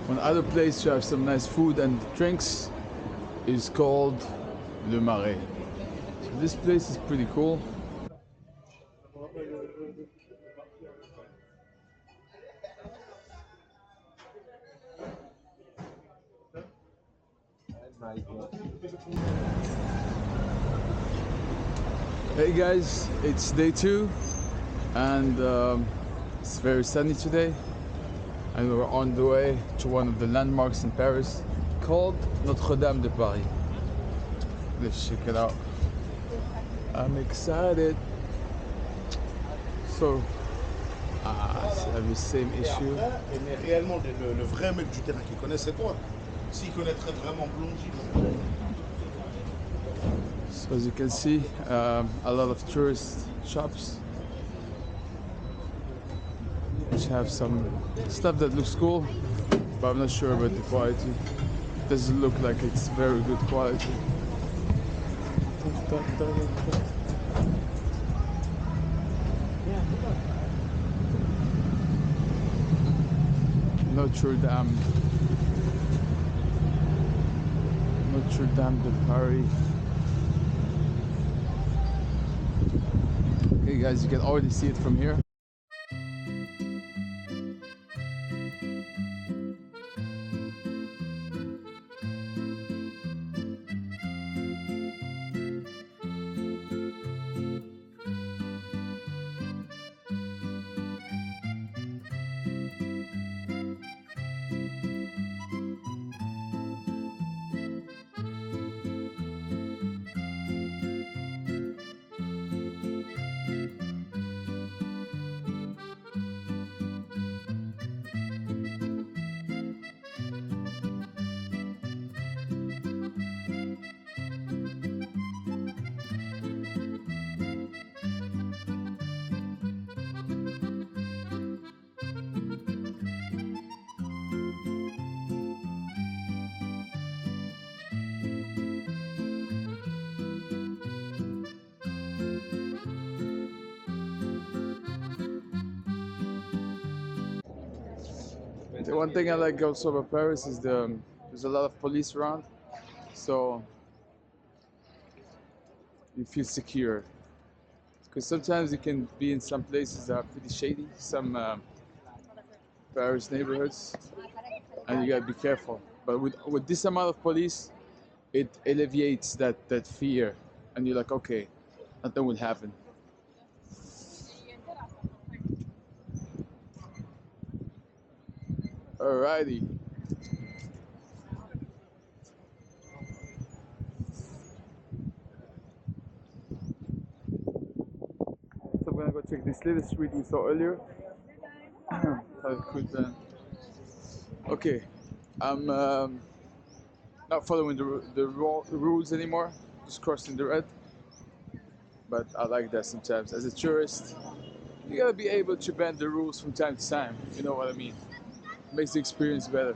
One other place to have some nice food and drinks is called Le Marais. So this place is pretty cool. Hey guys, it's day 2 and it's very sunny today, and we're on the way to one of the landmarks in Paris called Notre-Dame de Paris. Let's check it out. I'm excited. So, c'est the same issue. Mais réellement, le vrai mec du terrain qui connaît, c'est toi. S'il connaîtrait vraiment Blongy. So as you can see, a lot of tourist shops which have some stuff that looks cool, but I'm not sure about the quality. It doesn't look like it's very good quality. Notre-Dame de Paris. Okay guys, you can already see it from here. The one thing I like also about Paris is there's a lot of police around, so you feel secure. Because sometimes you can be in some places that are pretty shady, some Paris neighborhoods, and you gotta be careful. But with this amount of police, it alleviates that fear, and you're like, okay, nothing will happen. Alrighty. So I'm gonna go check this little street we saw earlier. Okay, I'm not following the rules anymore, just crossing the red. But I like that sometimes. As a tourist, you gotta be able to bend the rules from time to time. You know what I mean? Makes the experience better.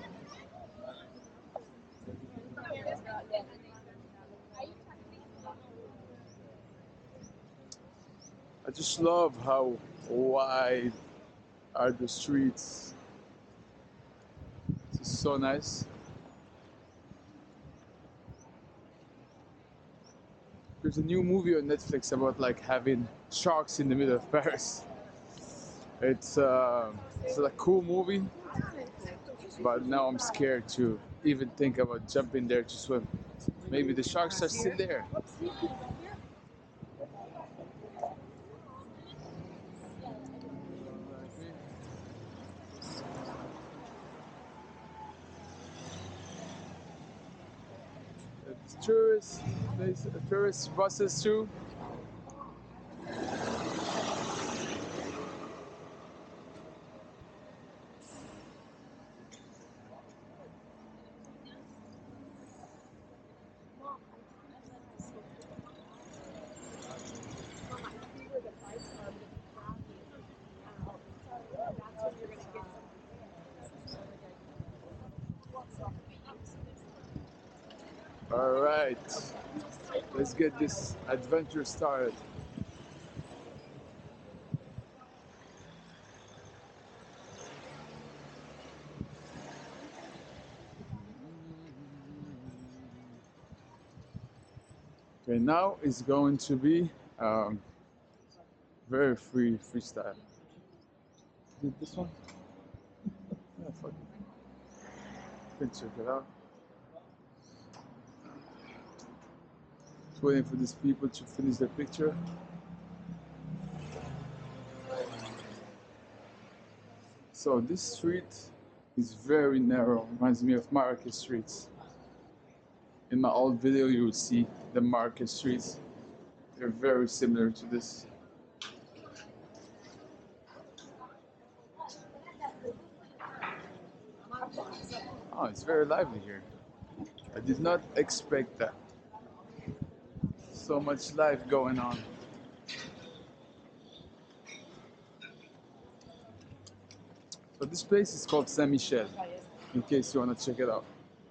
I just love how wide are the streets. It's so nice. There's a new movie on Netflix about like having sharks in the middle of Paris. It's a cool movie, but now I'm scared to even think about jumping there to swim. Maybe the sharks are still there. Tourist buses too. All right, let's get this adventure started. Okay, now it's going to be very freestyle. This one? Yeah, fuck it. You can check it out. Just waiting for these people to finish their picture. So this street is very narrow, reminds me of Marrakech streets. In my old video you will see the Marrakech streets. They're very similar to this. Oh, it's very lively here. I did not expect that. So much life going on. So this place is called Saint Michel, in case you want to check it out.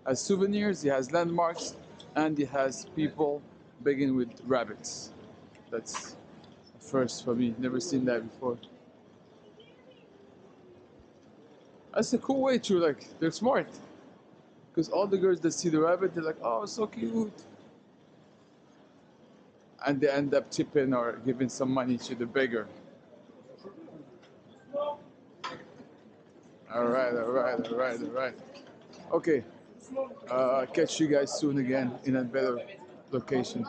As souvenirs, it has landmarks, and it has people begging with rabbits. That's a first for me. Never seen that before. That's a cool way to, like, they're smart. Because all the girls that see the rabbit, they're like, oh, so cute. And they end up tipping or giving some money to the beggar. Alright. Okay, catch you guys soon again in a better location.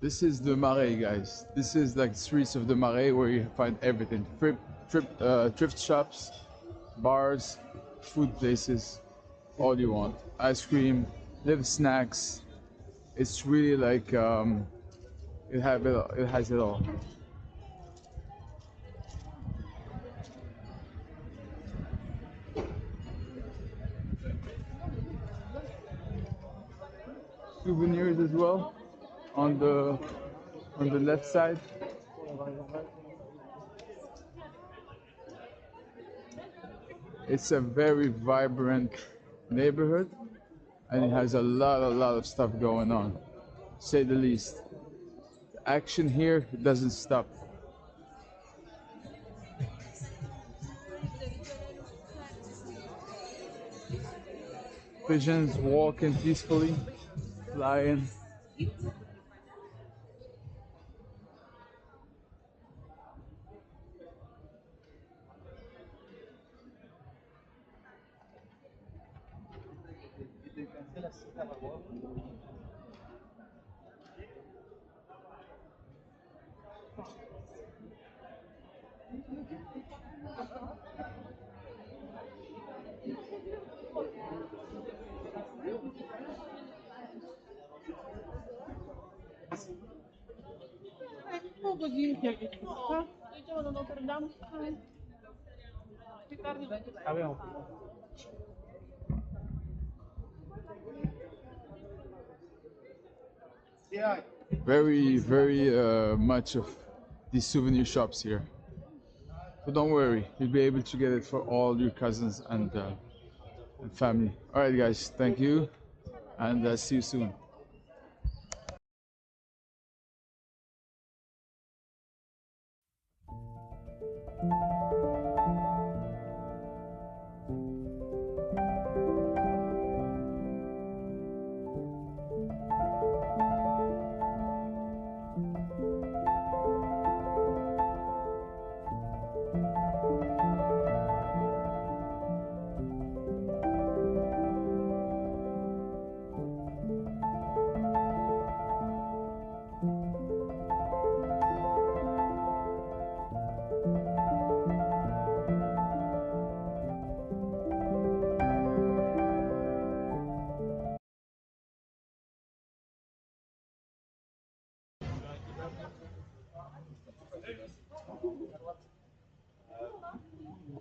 This is the Marais, guys. This is like streets of the Marais where you find everything. Thrift shops, bars, food places, all you want. Ice cream, little snacks. It's really like it has it all. Souvenirs as well on the left side. It's a very vibrant neighborhood, and it has a lot of stuff going on, to say the least. The action here doesn't stop. Pigeons walking peacefully, flying. Pół godzinki jakieś, tak? Idziemy do Notre Dame. Very much of these souvenir shops here. So don't worry, you'll be able to get it for all your cousins and family. All right, guys, thank you, and see you soon.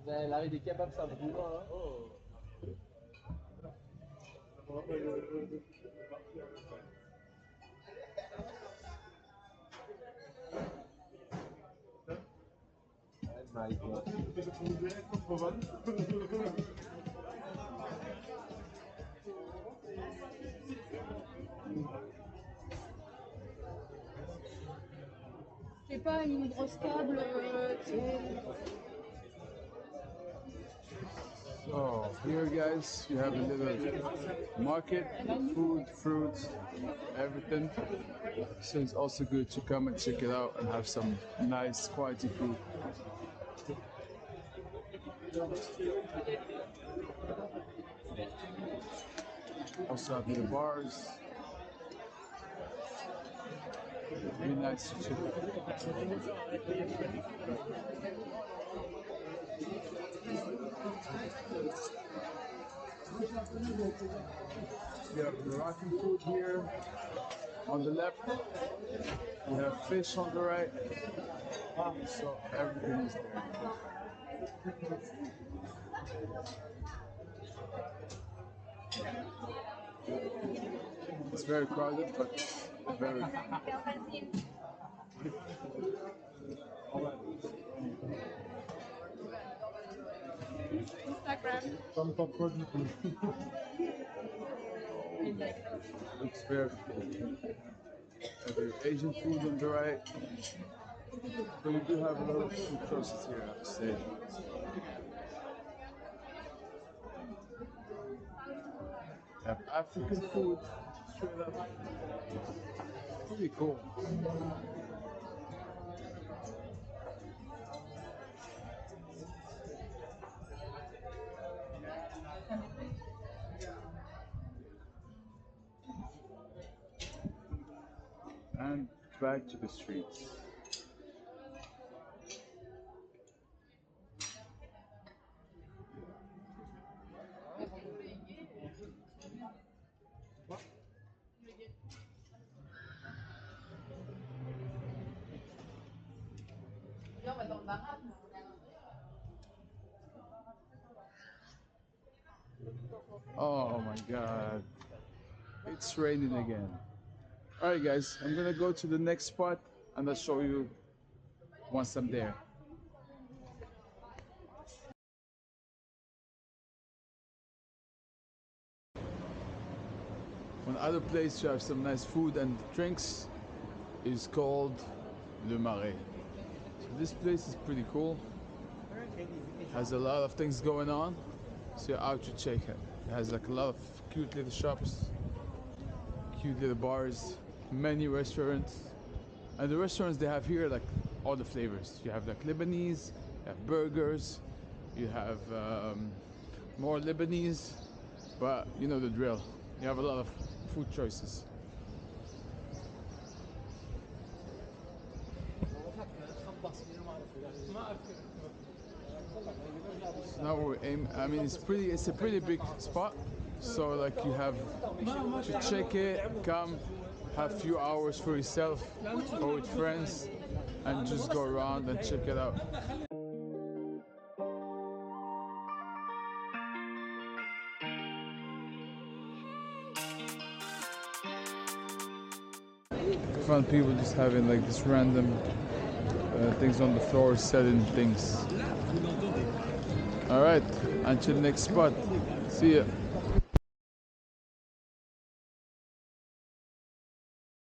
L'arrêt des kebabs, ça brûle. My God. C'est pas une grosse table. So here, guys, you have a little market, food, fruits, everything. So it's also good to come and check it out and have some nice quality food. Also have the bars. Really nice to chill. We have Moroccan food here on the left. We have fish on the right. So everything is there. It's very crowded, but very. Looks very cool. Have Asian food on the right. But we do have a lot of food choices here, I have to say. Have African food, straight up. Pretty cool. And back to the streets. Oh my god, it's raining again. Alright guys, I'm gonna go to the next spot and I'll show you once I'm there. One other place to have some nice food and drinks is called Le Marais. So this place is pretty cool. Has a lot of things going on, so you're out to check it. It has like a lot of cute little shops, cute little bars, many restaurants. And the restaurants they have here, like all the flavors. You have like Lebanese, you have burgers, you have more Lebanese, but you know the drill. You have a lot of food choices. So now we're I mean, it's a pretty big spot. So like you have to check it, come, have a few hours for yourself or with friends, and just go around and check it out. I found people just having like this random things on the floor, selling things. All right, until next spot. See ya.